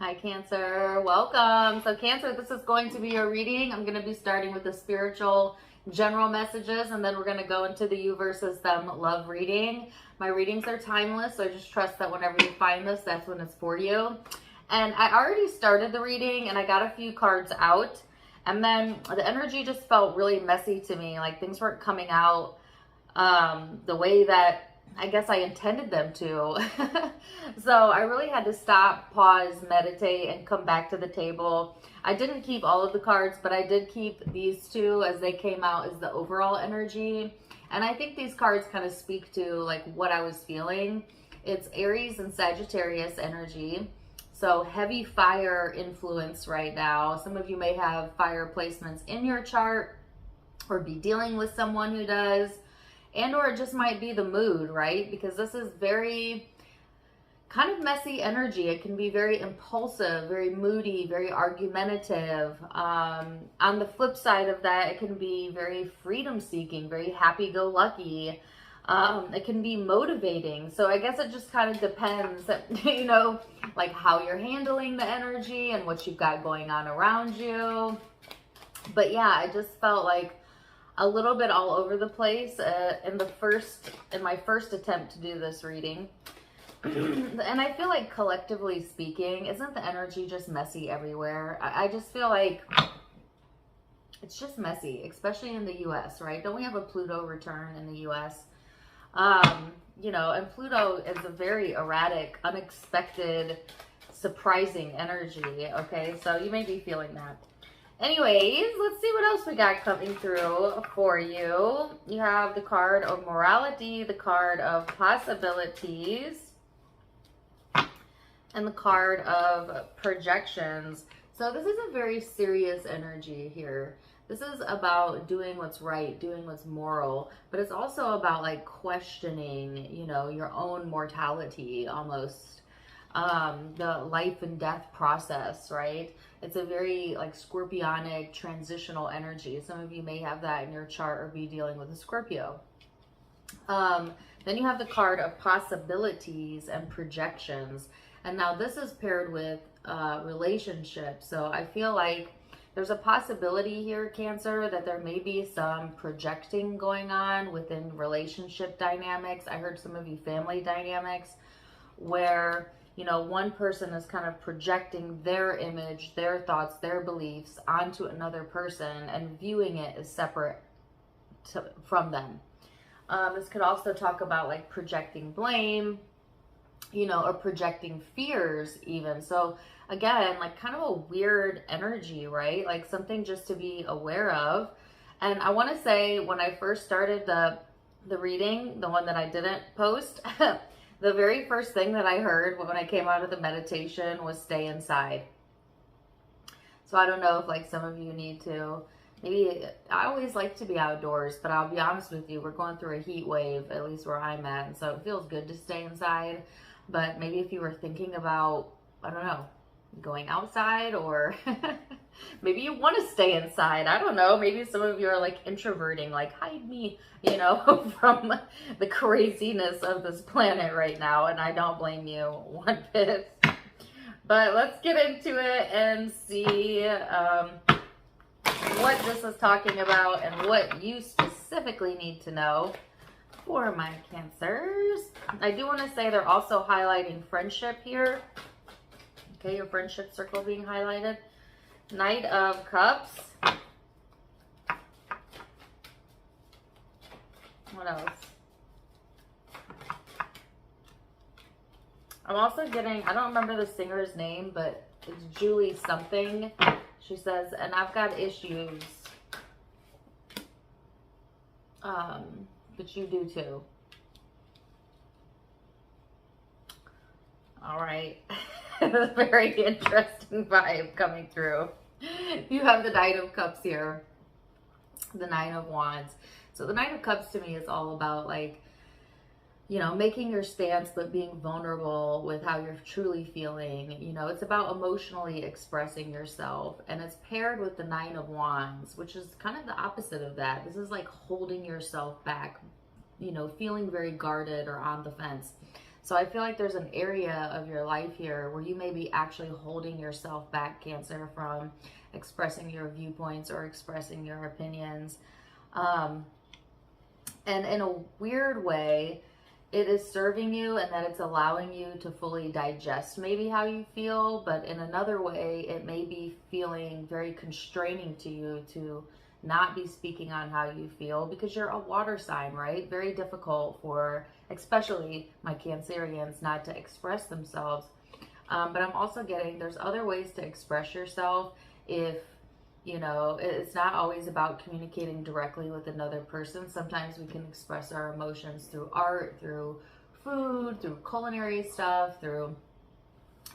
Hi, Cancer. Welcome. So, Cancer, this is going to be your reading. I'm going to be starting with the spiritual general messages, and then we're going to go into the you versus them love reading. My readings are timeless, so I just trust that whenever you find this, that's when it's for you. And I already started the reading, and I got a few cards out, and then the energy just felt really messy to me. Like things weren't coming out the way that I guess I intended them to. So I really had to stop, pause, meditate, and come back to the table. I didn't keep all of the cards, but I did keep these two as they came out as the overall energy. And I think these cards kind of speak to like what I was feeling. It's Aries and Sagittarius energy. So heavy fire influence right now. Some of you may have fire placements in your chart or be dealing with someone who does. And or it just might be the mood, right? Because this is very kind of messy energy. It can be very impulsive, very moody, very argumentative. On the flip side of that, it can be very freedom seeking, very happy-go-lucky. It can be motivating. So I guess it just kind of depends, you know, like how you're handling the energy and what you've got going on around you. But yeah, I just felt like a little bit all over the place in my first attempt to do this reading. And I feel like collectively speaking, isn't the energy just messy everywhere? I just feel like it's just messy, especially in the US, right? Don't we have a Pluto return in the US? You know, and Pluto is a very erratic, unexpected, surprising energy, okay? So you may be feeling that. Anyways, let's see what else we got coming through for you. You have the card of morality, the card of possibilities, and the card of projections. So this is a very serious energy here. This is about doing what's right, doing what's moral, but it's also about like questioning, you know, your own mortality almost. The life and death process, right? It's a very like scorpionic transitional energy. Some of you may have that in your chart or be dealing with a Scorpio. Then you have the card of possibilities and projections. And now this is paired with relationships. So I feel like there's a possibility here, Cancer, that there may be some projecting going on within relationship dynamics. I heard some of you family dynamics where, you know, one person is kind of projecting their image, their thoughts, their beliefs onto another person and viewing it as separate from them. This could also talk about like projecting blame, you know, or projecting fears even. So again, like kind of a weird energy, right? Like something just to be aware of. And I want to say when I first started the reading, the one that I didn't post, the very first thing that I heard when I came out of the meditation was stay inside. So I don't know if like some of you need to, maybe I always like to be outdoors, but I'll be honest with you, we're going through a heat wave, at least where I'm at. And so it feels good to stay inside. But maybe if you were thinking about, I don't know, going outside or maybe you want to stay inside. I don't know. Maybe some of you are like introverting, like hide me, you know, from the craziness of this planet right now. And I don't blame you one bit. But let's get into it and see what this is talking about and what you specifically need to know for my Cancers. I do want to say they're also highlighting friendship here. Okay, your friendship circle being highlighted. Knight of Cups. What else? I'm also getting, I don't remember the singer's name, but it's Julie something. She says, and I've got issues. But you do too. All right. Very interesting vibe coming through. You have the Knight of Cups here, the Nine of Wands. So the Knight of Cups to me is all about like, you know, making your stance, but being vulnerable with how you're truly feeling. You know, it's about emotionally expressing yourself, and it's paired with the Nine of Wands, which is kind of the opposite of that. This is like holding yourself back, you know, feeling very guarded or on the fence. So I feel like there's an area of your life here where you may be actually holding yourself back, Cancer, from expressing your viewpoints or expressing your opinions. Um, and in a weird way, it is serving you, and that it's allowing you to fully digest maybe how you feel. But in another way, it may be feeling very constraining to you to not be speaking on how you feel, because you're a water sign, right? Very difficult for especially my Cancerians not to express themselves. But I'm also getting there's other ways to express yourself. If you know, it's not always about communicating directly with another person. Sometimes we can express our emotions through art, through food, through culinary stuff, through,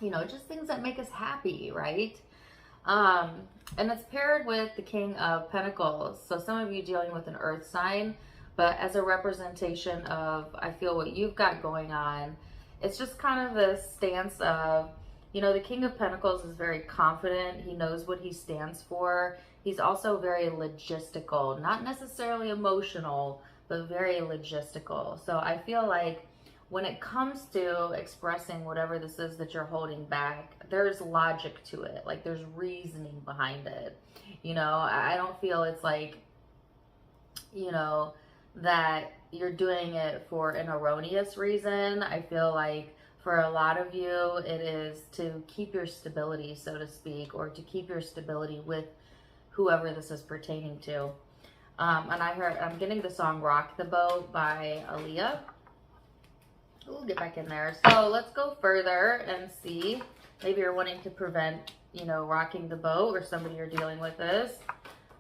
you know, just things that make us happy, right? And it's paired with the King of Pentacles. So some of you dealing with an earth sign, but as a representation of, I feel, what you've got going on, it's just kind of this stance of, you know, the King of Pentacles is very confident. He knows what he stands for. He's also very logistical, not necessarily emotional, but very logistical. So I feel like when it comes to expressing whatever this is that you're holding back, there's logic to it. Like, there's reasoning behind it. You know, I don't feel it's like, you know, that you're doing it for an erroneous reason. I feel like for a lot of you, it is to keep your stability, so to speak, or to keep your stability with whoever this is pertaining to. And I'm getting the song Rock the Boat by Aaliyah. We'll get back in there. So let's go further and see. Maybe you're wanting to prevent, you know, rocking the boat, or somebody you're dealing with this.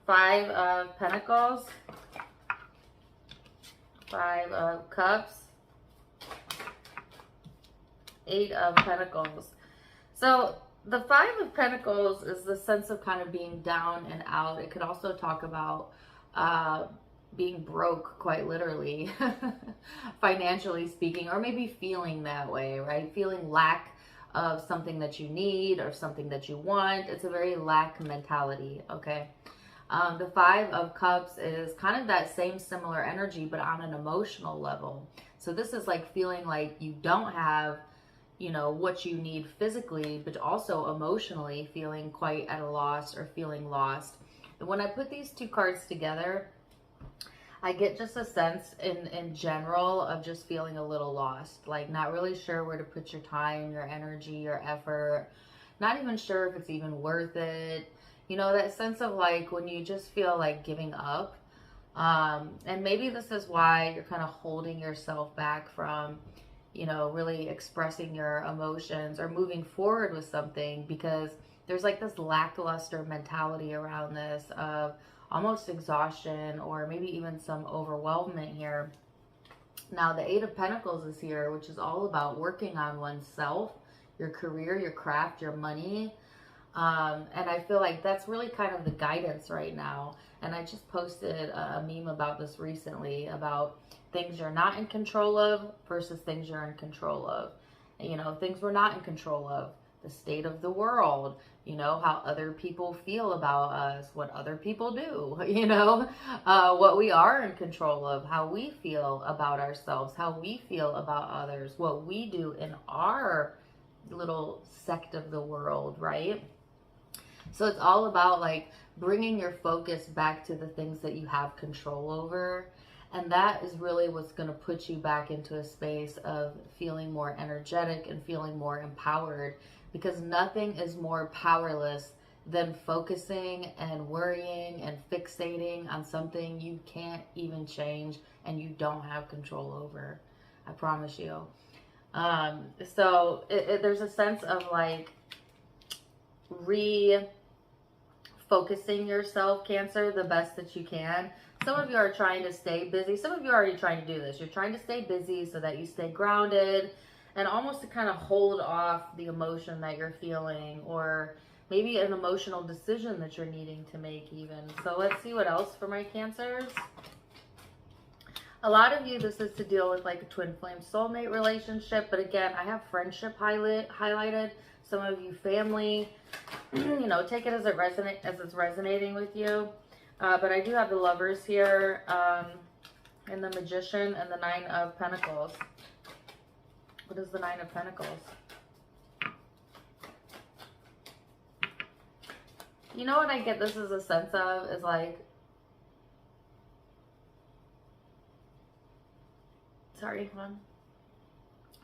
5 of Pentacles. 5 of Cups. 8 of Pentacles. So the 5 of Pentacles is the sense of kind of being down and out. It could also talk about being broke, quite literally, financially speaking, or maybe feeling that way, right? Feeling lack of something that you need or something that you want. It's a very lack mentality, okay? The 5 of Cups is kind of that same similar energy, but on an emotional level. So this is like feeling like you don't have, you know, what you need physically, but also emotionally feeling quite at a loss or feeling lost. And when I put these 2 cards together, I get just a sense in general of just feeling a little lost, like not really sure where to put your time, your energy, your effort, not even sure if it's even worth it. You know, that sense of like when you just feel like giving up. And maybe this is why you're kind of holding yourself back from, you know, really expressing your emotions or moving forward with something, because there's like this lackluster mentality around this of almost exhaustion or maybe even some overwhelmment here. Now the 8 of Pentacles is here, which is all about working on oneself, your career, your craft, your money. And I feel like that's really kind of the guidance right now. And I just posted a meme about this recently, about things you're not in control of versus things you're in control of. You know, things we're not in control of. The state of the world, you know, how other people feel about us, what other people do, you know, what we are in control of, how we feel about ourselves, how we feel about others, what we do in our little sect of the world, right? So it's all about like bringing your focus back to the things that you have control over. And that is really what's going to put you back into a space of feeling more energetic and feeling more empowered, because nothing is more powerless than focusing and worrying and fixating on something you can't even change and you don't have control over. I promise you. So there's a sense of like refocusing yourself, Cancer, the best that you can. Some of you are trying to stay busy. Some of you are already trying to do this. You're trying to stay busy so that you stay grounded and almost to kind of hold off the emotion that you're feeling, or maybe an emotional decision that you're needing to make even. So let's see what else for my Cancers. A lot of you, this is to deal with like a twin flame soulmate relationship. But again, I have friendship highlighted. Some of you family, you know, take it as it's resonating with you. But I do have the Lovers here, and the Magician and the 9 of Pentacles. What is the Nine of Pentacles? You know what I get this as a sense of is like, sorry, hold on.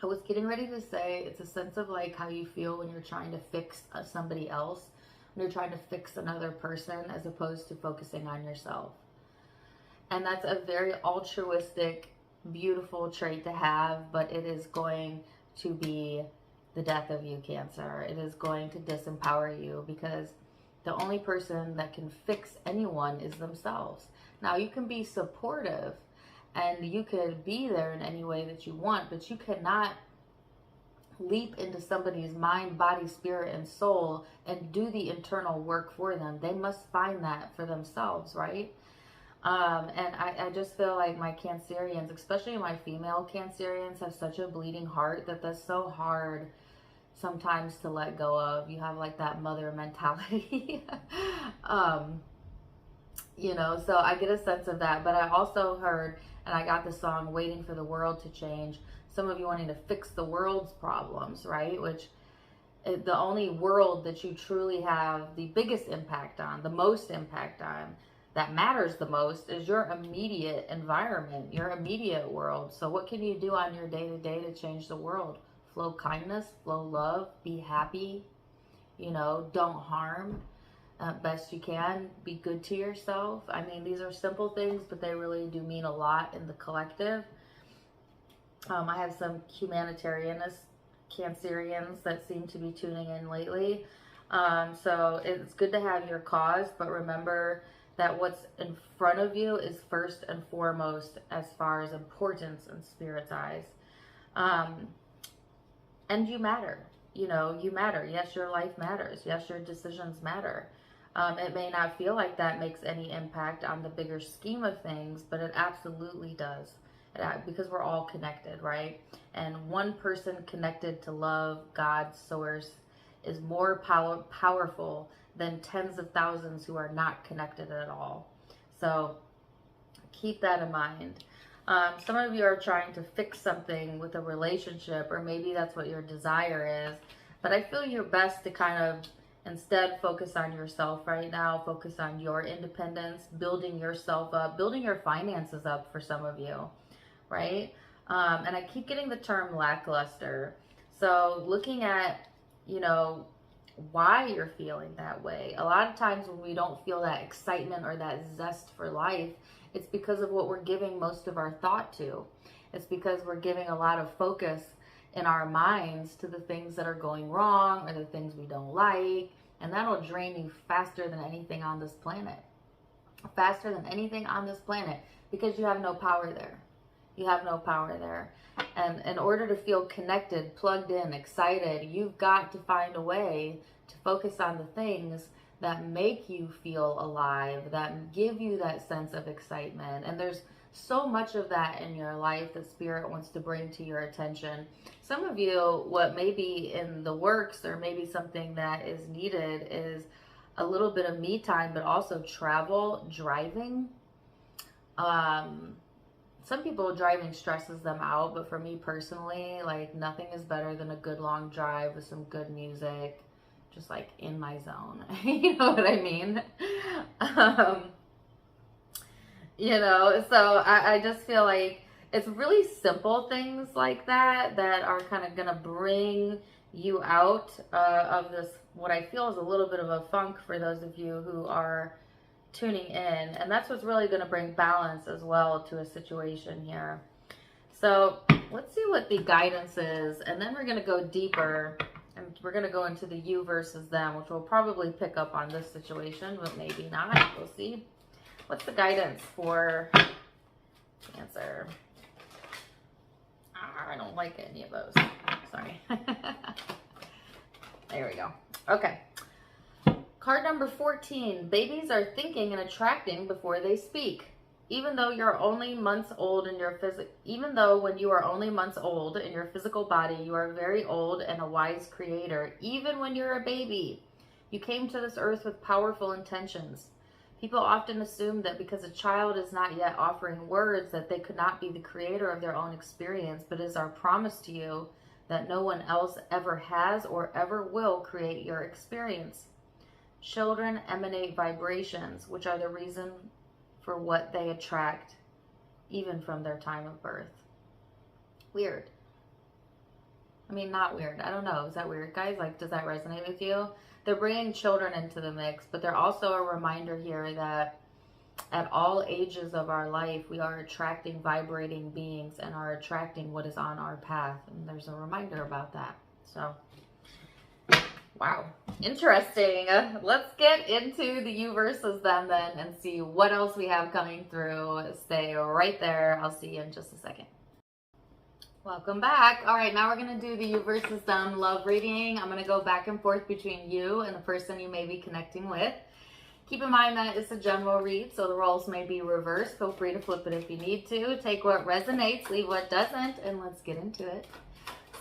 I was getting ready to say it's a sense of like how you feel when you're trying to fix somebody else, when you're trying to fix another person as opposed to focusing on yourself. And that's a very altruistic, beautiful trait to have, but it is going to be the death of you, Cancer. It is going to disempower you because the only person that can fix anyone is themselves. Now, you can be supportive and you could be there in any way that you want, but you cannot leap into somebody's mind, body, spirit, and soul and do the internal work for them. They must find that for themselves, right? And I just feel like my Cancerians, especially my female Cancerians, have such a bleeding heart that that's so hard sometimes to let go of. You have like that mother mentality. You know, so I get a sense of that. But I also heard, and I got the song Waiting for the World to Change, some of you wanting to fix the world's problems, right? Which the only world that you truly have the biggest impact on, the most impact on, that matters the most is your immediate environment, your immediate world. So what can you do on your day-to-day to change the world? Flow kindness, flow love, be happy, you know, don't harm best you can, be good to yourself. I mean, these are simple things, but they really do mean a lot in the collective. I have some humanitarianist Cancerians that seem to be tuning in lately. So it's good to have your cause, but remember that what's in front of you is first and foremost as far as importance in Spirit's eyes. And you matter. You know, you matter. Yes, your life matters. Yes, your decisions matter. It may not feel like that makes any impact on the bigger scheme of things, but it absolutely does. Because we're all connected, right? And one person connected to love, God, source, is more powerful than tens of thousands who are not connected at all. So keep that in mind. Some of you are trying to fix something with a relationship, or maybe that's what your desire is. But I feel you're best to kind of instead focus on yourself right now, focus on your independence, building yourself up, building your finances up for some of you, right? And I keep getting the term lackluster. So looking at, you know, why you're feeling that way. A lot of times when we don't feel that excitement or that zest for life, it's because of what we're giving most of our thought to. It's because we're giving a lot of focus in our minds to the things that are going wrong or the things we don't like, and that'll drain you faster than anything on this planet. Faster than anything on this planet, because you have no power there. You have no power there. And in order to feel connected, plugged in, excited, you've got to find a way to focus on the things that make you feel alive, that give you that sense of excitement. And there's so much of that in your life that Spirit wants to bring to your attention. Some of you, what may be in the works or maybe something that is needed is a little bit of me time, but also travel, driving. Some people driving stresses them out, but for me personally, like nothing is better than a good long drive with some good music, just like in my zone. You know what I mean? You know, so I just feel like it's really simple things like that that are kind of going to bring you out of this, what I feel is a little bit of a funk for those of you who are tuning in. And that's what's really going to bring balance as well to a situation here. So let's see what the guidance is, and then we're going to go deeper, and we're going to go into the you versus them, which will probably pick up on this situation, but maybe not. We'll see. What's the guidance for Cancer? I don't like any of those. Sorry. There we go. Okay. Card number 14. Babies are thinking and attracting before they speak. Even though you're only months old in your even though when you are only months old in your physical body, you are very old and a wise creator. Even when you're a baby, you came to this earth with powerful intentions. People often assume that because a child is not yet offering words that they could not be the creator of their own experience, but it is our promise to you that no one else ever has or ever will create your experience. Children emanate vibrations, which are the reason for what they attract, even from their time of birth. Weird. I mean, not weird. I don't know. Is that weird, guys? Like, does that resonate with you? They're bringing children into the mix, but they're also a reminder here that at all ages of our life, we are attracting vibrating beings and are attracting what is on our path. And there's a reminder about that. So, wow. Interesting. Let's get into the you versus them then and see what else we have coming through. Stay right there. I'll see you in just a second. Welcome back. All right, now we're going to do the you versus them love reading. I'm going to go back and forth between you and the person you may be connecting with. Keep in mind that it's a general read, so the roles may be reversed. Feel free to flip it if you need to. Take what resonates, leave what doesn't, and let's get into it.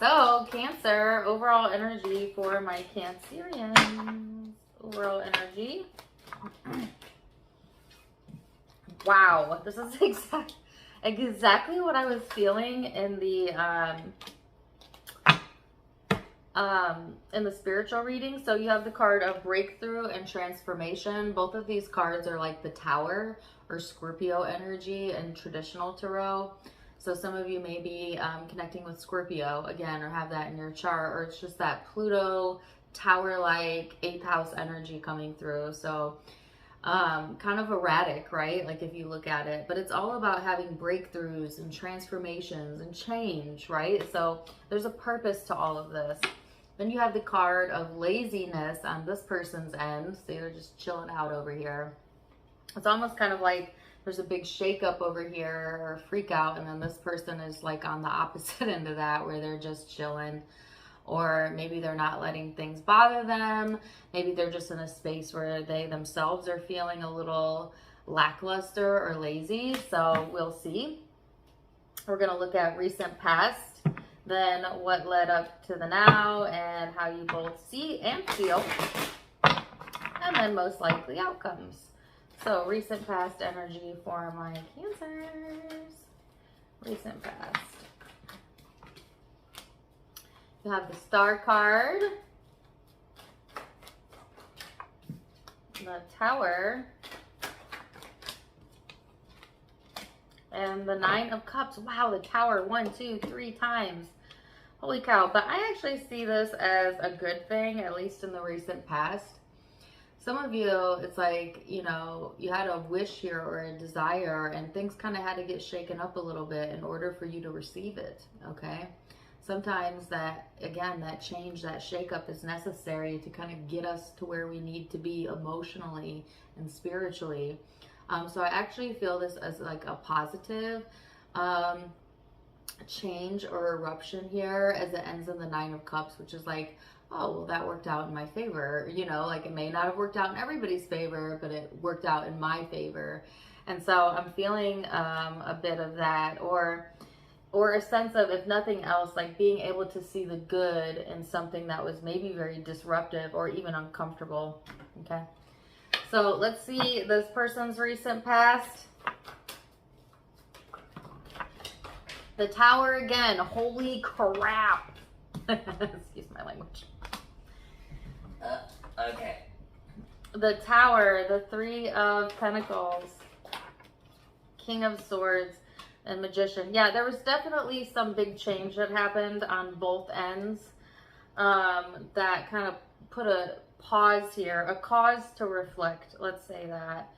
So, Cancer, overall energy for my Cancerians. Overall energy. Wow, this is exactly what I was feeling in the spiritual reading. So you have the card of breakthrough and transformation. Both of these cards are like the Tower or Scorpio energy in traditional tarot. So some of you may be connecting with Scorpio again, or have that in your chart, or it's just that Pluto Tower-like 8th house energy coming through. So kind of erratic, right? Like if you look at it, but it's all about having breakthroughs and transformations and change, right? So there's a purpose to all of this. Then you have the card of laziness on this person's end. So they're just chilling out over here. It's almost kind of like there's a big shakeup over here or freak out, and then this person is like on the opposite end of that, where they're just chilling. Or maybe they're not letting things bother them. Maybe they're just in a space where they themselves are feeling a little lackluster or lazy. So we'll see. We're going to look at recent past, then what led up to the now, and how you both see and feel, and then most likely outcomes. So recent past energy for my Cancers. Recent past. You have the Star card, the Tower, and the Nine of Cups. Wow, the Tower 1, 2, 3 times. Holy cow. But I actually see this as a good thing, at least in the recent past. Some of you, it's like, you know, you had a wish here or a desire, and things kind of had to get shaken up a little bit in order for you to receive it, okay? Sometimes that, again, that change, that shakeup is necessary to kind of get us to where we need to be emotionally and spiritually. So I actually feel this as like a positive change or eruption here, as it ends in the Nine of Cups, which is like, oh, well, that worked out in my favor. You know, like it may not have worked out in everybody's favor, but it worked out in my favor. And so I'm feeling a bit of that, or a sense of, if nothing else, like being able to see the good in something that was maybe very disruptive or even uncomfortable. Okay. So let's see this person's recent past. The Tower again. Holy crap. Excuse my language. Okay. The Tower, the Three of Pentacles, King of Swords, and Magician. Yeah, there was definitely some big change that happened on both ends that kind of put a pause here, a cause to reflect, let's say that.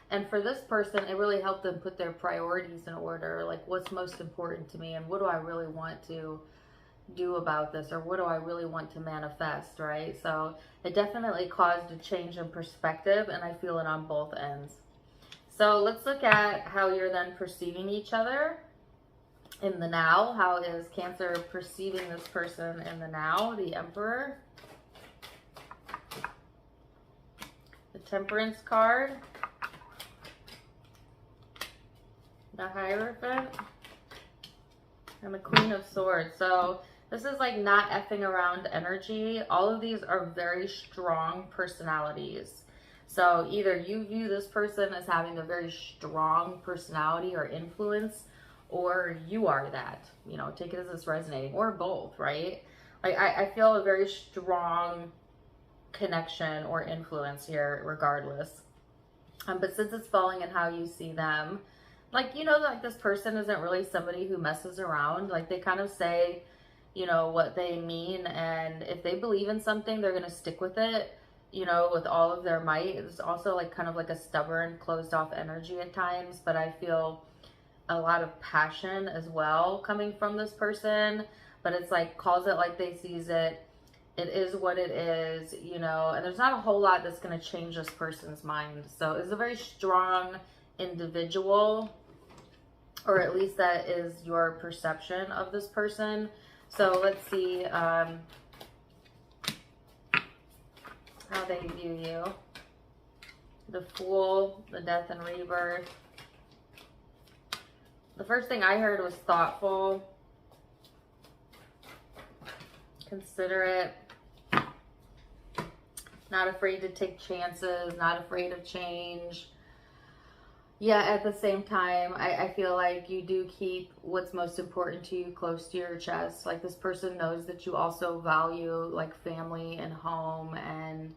And for this person, it really helped them put their priorities in order, like what's most important to me and what do I really want to do about this, or what do I really want to manifest, right? So it definitely caused a change in perspective, and I feel it on both ends. So let's look at how you're then perceiving each other in the now. How is Cancer perceiving this person in the now? The Emperor. The Temperance card. The Hierophant. And the Queen of Swords. So this is like not effing around energy. All of these are very strong personalities. So either you view this person as having a very strong personality or influence, or you are that. You know, take it as it's resonating, or both, right? Like I feel a very strong connection or influence here regardless. But since it's falling in how you see them, like, you know, like this person isn't really somebody who messes around. Like they kind of say, you know, what they mean, and if they believe in something, they're going to stick with it, you know, with all of their might. It's also like kind of like a stubborn, closed off energy at times, but I feel a lot of passion as well coming from this person. But it's like, calls it like they sees it. It is what it is, you know, and there's not a whole lot that's going to change this person's mind. So it's a very strong individual, or at least that is your perception of this person. So let's see how they view you. The Fool, the Death and Rebirth. The first thing I heard was thoughtful, considerate, not afraid to take chances, not afraid of change. Yeah, at the same time, I feel like you do keep what's most important to you close to your chest. Like this person knows that you also value like family and home, and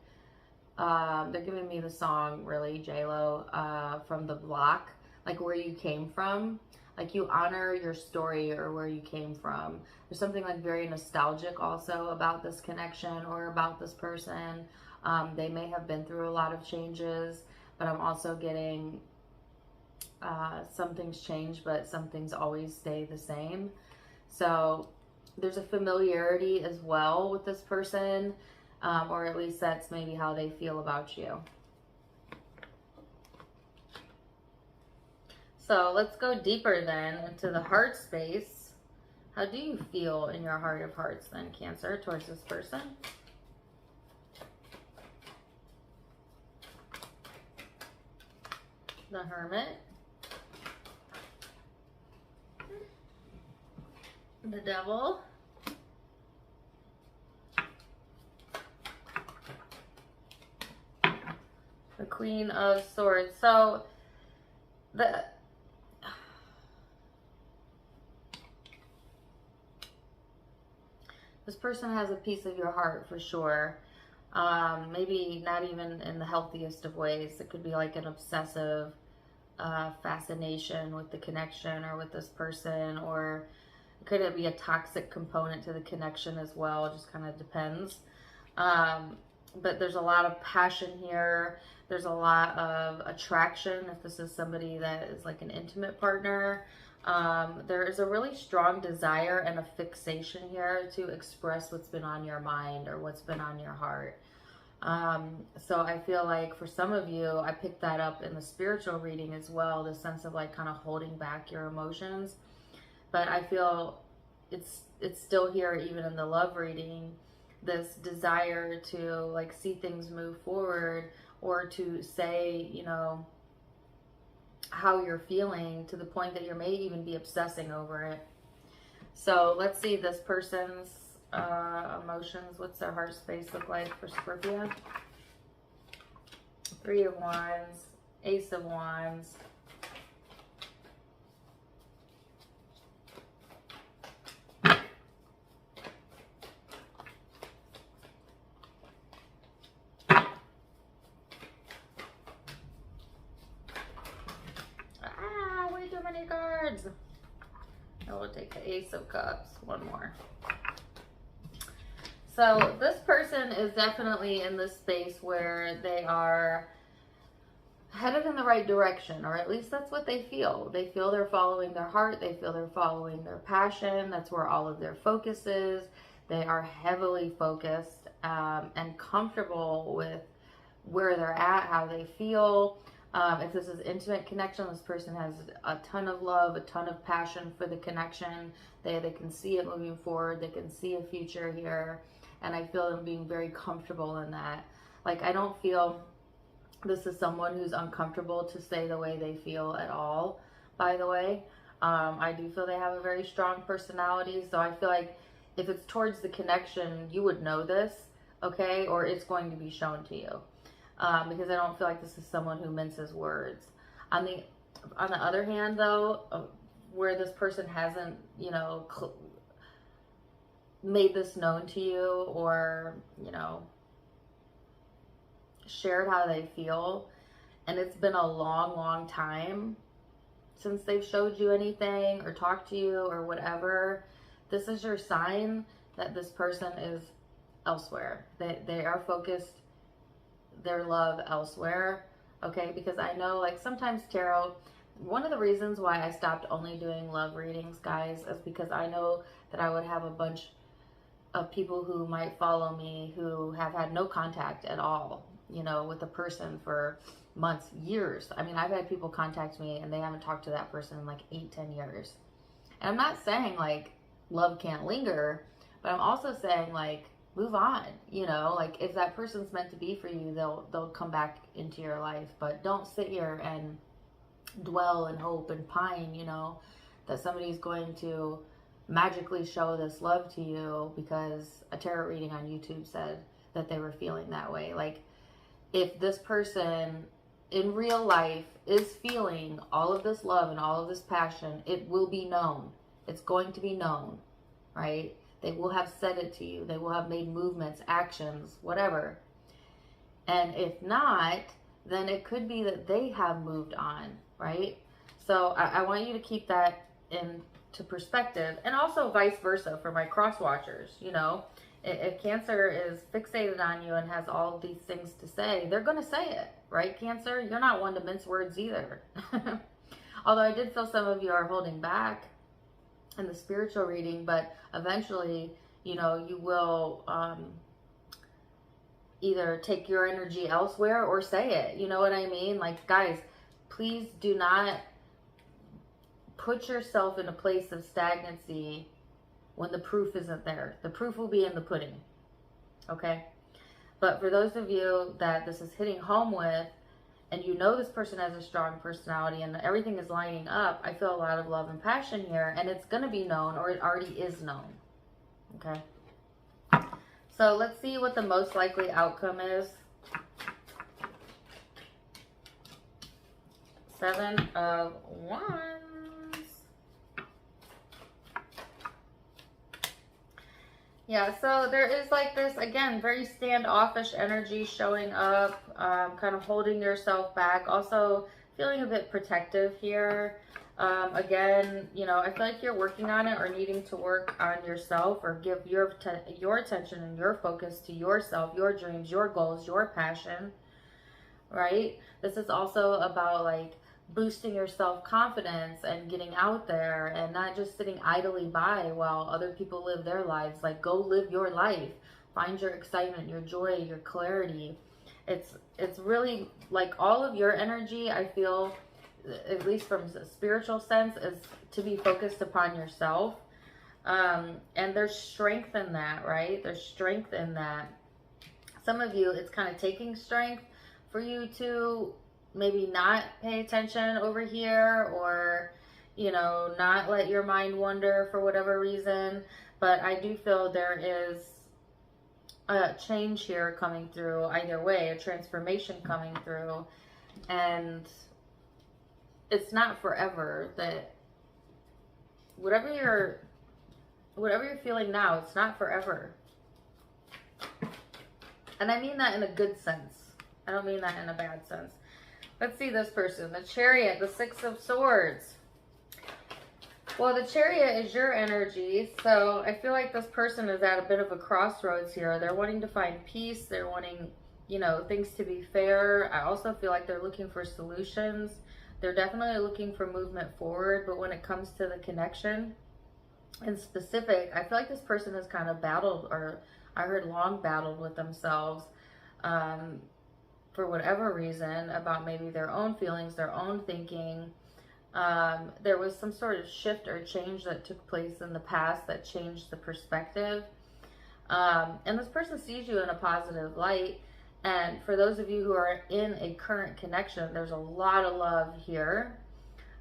they're giving me the song, really, J-Lo, from The Block, like where you came from. Like you honor your story or where you came from. There's something like very nostalgic also about this connection or about this person. They may have been through a lot of changes, but I'm also getting some things change, but some things always stay the same. So there's a familiarity as well with this person, or at least that's maybe how they feel about you. So let's go deeper then into the heart space. How do you feel in your heart of hearts then, Cancer, towards this person? The Hermit. The Devil. The Queen of Swords. So this person has a piece of your heart for sure. Maybe not even in the healthiest of ways. It could be like an obsessive fascination with the connection or with this person, or could it be a toxic component to the connection as well? It just kind of depends. But there's a lot of passion here. There's a lot of attraction if this is somebody that is like an intimate partner. There is a really strong desire and a fixation here to express what's been on your mind or what's been on your heart. So I feel like for some of you, I picked that up in the spiritual reading as well, the sense of like kind of holding back your emotions. But I feel it's still here even in the love reading, this desire to like see things move forward, or to say, you know, how you're feeling to the point that you may even be obsessing over it. So let's see this person's emotions. What's their heart space look like for Scorpio? Three of Wands, Ace of Wands, way too many cards. I will take the Ace of Cups. One more. So this person is definitely in this space where they are headed in the right direction, or at least that's what they feel. They feel they're following their heart. They feel they're following their passion. That's where all of their focus is. They are heavily focused and comfortable with where they're at, how they feel. If this is intimate connection, this person has a ton of love, a ton of passion for the connection. They can see it moving forward. They can see a future here. And I feel them being very comfortable in that. Like, I don't feel this is someone who's uncomfortable to say the way they feel at all, by the way. I do feel they have a very strong personality. So I feel like if it's towards the connection, you would know this, okay? Or it's going to be shown to you. Because I don't feel like this is someone who minces words. On the other hand, though, where this person hasn't, made this known to you, or, shared how they feel, and it's been a long, long time since they've showed you anything or talked to you or whatever, this is your sign that this person is elsewhere. They are focused their love elsewhere, okay? Because I know, like, sometimes tarot, one of the reasons why I stopped only doing love readings, guys, is because I know that I would have a bunch of people who might follow me who have had no contact at all, with a person for months, years. I mean, I've had people contact me and they haven't talked to that person in like 8-10 years. And I'm not saying like love can't linger, but I'm also saying like move on, like if that person's meant to be for you, they'll come back into your life. But don't sit here and dwell and hope and pine, that somebody's going to magically show this love to you because a tarot reading on YouTube said that they were feeling that way. Like, if this person in real life is feeling all of this love and all of this passion, it will be known. It's going to be known, right? They will have said it to you. They will have made movements, actions, whatever. And if not, then it could be that they have moved on, right? So I want you to keep that into perspective, and also vice versa for my cross watchers. If Cancer is fixated on you and has all of these things to say, they're going to say it, right, Cancer? You're not one to mince words either. Although I did feel some of you are holding back in the spiritual reading, but eventually, you will either take your energy elsewhere or say it. You know what I mean? Like, guys, please do not put yourself in a place of stagnancy when the proof isn't there. The proof will be in the pudding, okay? But for those of you that this is hitting home with, and this person has a strong personality and everything is lining up, I feel a lot of love and passion here, and it's going to be known, or it already is known, okay? So let's see what the most likely outcome is. 7 of Wands. Yeah, so there is like this, again, very standoffish energy showing up, kind of holding yourself back, also feeling a bit protective here. Again, I feel like you're working on it or needing to work on yourself, or give your attention and your focus to yourself, your dreams, your goals, your passion, right? This is also about like boosting your self-confidence and getting out there and not just sitting idly by while other people live their lives. Like, go live your life. Find your excitement, your joy, your clarity. It's really like all of your energy, I feel, at least from a spiritual sense, is to be focused upon yourself. And there's strength in that, right? There's strength in that. Some of you, it's kind of taking strength for you to maybe not pay attention over here, or, not let your mind wander for whatever reason. But I do feel there is a change here coming through either way, a transformation coming through. And it's not forever. That whatever you're feeling now, it's not forever. And I mean that in a good sense. I don't mean that in a bad sense. Let's see this person. The Chariot, the 6 of Swords. Well, the Chariot is your energy. So I feel like this person is at a bit of a crossroads here. They're wanting to find peace. They're wanting, things to be fair. I also feel like they're looking for solutions. They're definitely looking for movement forward. But when it comes to the connection in specific, I feel like this person has kind of battled, or I heard long battled with themselves. For whatever reason, about maybe their own feelings, their own thinking. There was some sort of shift or change that took place in the past that changed the perspective. And this person sees you in a positive light. And for those of you who are in a current connection, there's a lot of love here.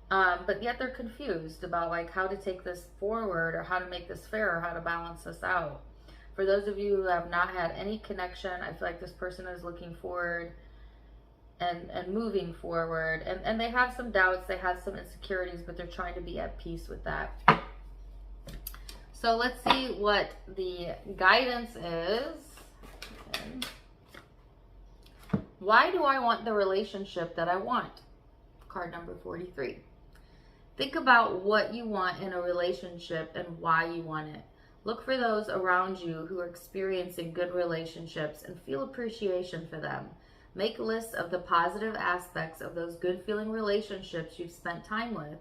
But yet they're confused about like how to take this forward, or how to make this fair, or how to balance this out. For those of you who have not had any connection, I feel like this person is looking forward and moving forward. And they have some doubts, they have some insecurities, but they're trying to be at peace with that. So let's see what the guidance is. Okay. Why do I want the relationship that I want? Card number 43. Think about what you want in a relationship and why you want it. Look for those around you who are experiencing good relationships and feel appreciation for them. Make lists of the positive aspects of those good feeling relationships you've spent time with.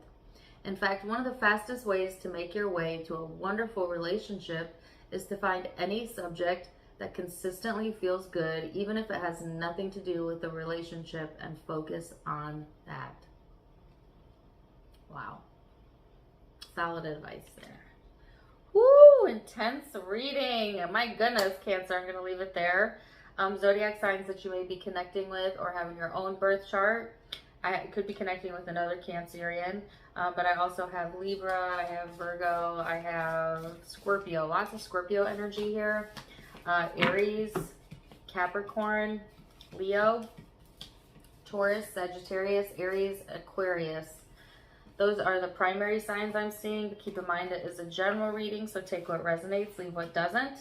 In fact, one of the fastest ways to make your way to a wonderful relationship is to find any subject that consistently feels good, even if it has nothing to do with the relationship, and focus on that. Wow. Solid advice there. Woo, intense reading. My goodness, Cancer, I'm going to leave it there. Zodiac signs that you may be connecting with or having your own birth chart. I could be connecting with another Cancerian, but I also have Libra, I have Virgo, I have Scorpio. Lots of Scorpio energy here. Aries, Capricorn, Leo, Taurus, Sagittarius, Aries, Aquarius. Those are the primary signs I'm seeing. But keep in mind it is a general reading, so take what resonates, leave what doesn't.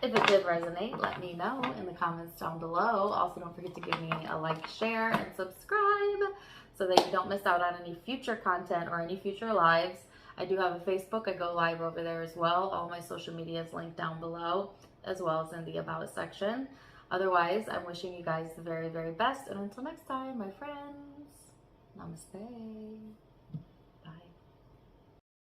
If it did resonate, let me know in the comments down below. Also, don't forget to give me a like, share, and subscribe so that you don't miss out on any future content or any future lives. I do have a Facebook. I go live over there as well. All my social media is linked down below, as well as in the About section. Otherwise, I'm wishing you guys the very, very best. And until next time, my friends, namaste.